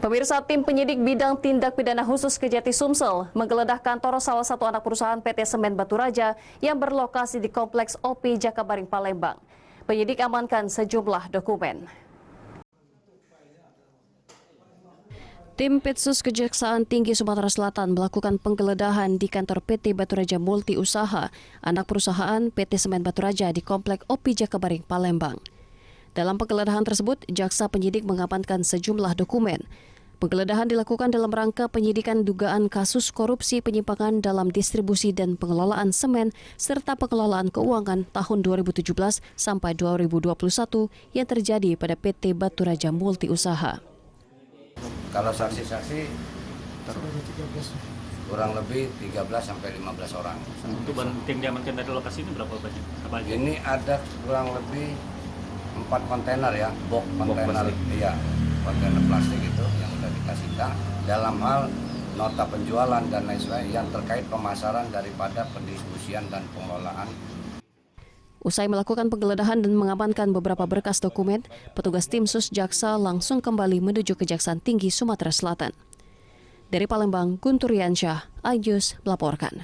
Pemirsa, tim penyidik bidang tindak pidana khusus Kejati Sumsel menggeledah kantor salah satu anak perusahaan PT Semen Baturaja yang berlokasi di Kompleks OP Jakabaring, Palembang. Penyidik amankan sejumlah dokumen. Tim Petsus Kejaksaan Tinggi Sumatera Selatan melakukan penggeledahan di kantor PT Baturaja Multi Usaha, anak perusahaan PT Semen Baturaja di Kompleks OP Jakabaring, Palembang. Dalam penggeledahan tersebut, jaksa penyidik mengamankan sejumlah dokumen. Penggeledahan dilakukan dalam rangka penyidikan dugaan kasus korupsi penyimpangan dalam distribusi dan pengelolaan semen serta pengelolaan keuangan tahun 2017 sampai 2021 yang terjadi pada PT Baturaja Multi Usaha. Kalau saksi-saksi kurang lebih 13 sampai 15 orang. Untuk tim diamankan dari lokasi ini berapa banyak? Apa aja? Ini ada kurang lebih 4 kontainer ya, box kontainer, iya, kontainer plastik itu yang sudah kita sita dalam hal nota penjualan dan lain sebagainya yang terkait pemasaran daripada pendistribusian dan pengelolaan. Usai melakukan penggeledahan dan mengamankan beberapa berkas dokumen, petugas tim sus jaksa langsung kembali menuju Kejaksaan Tinggi Sumatera Selatan. Dari Palembang, Guntur Yansyah, iNews melaporkan.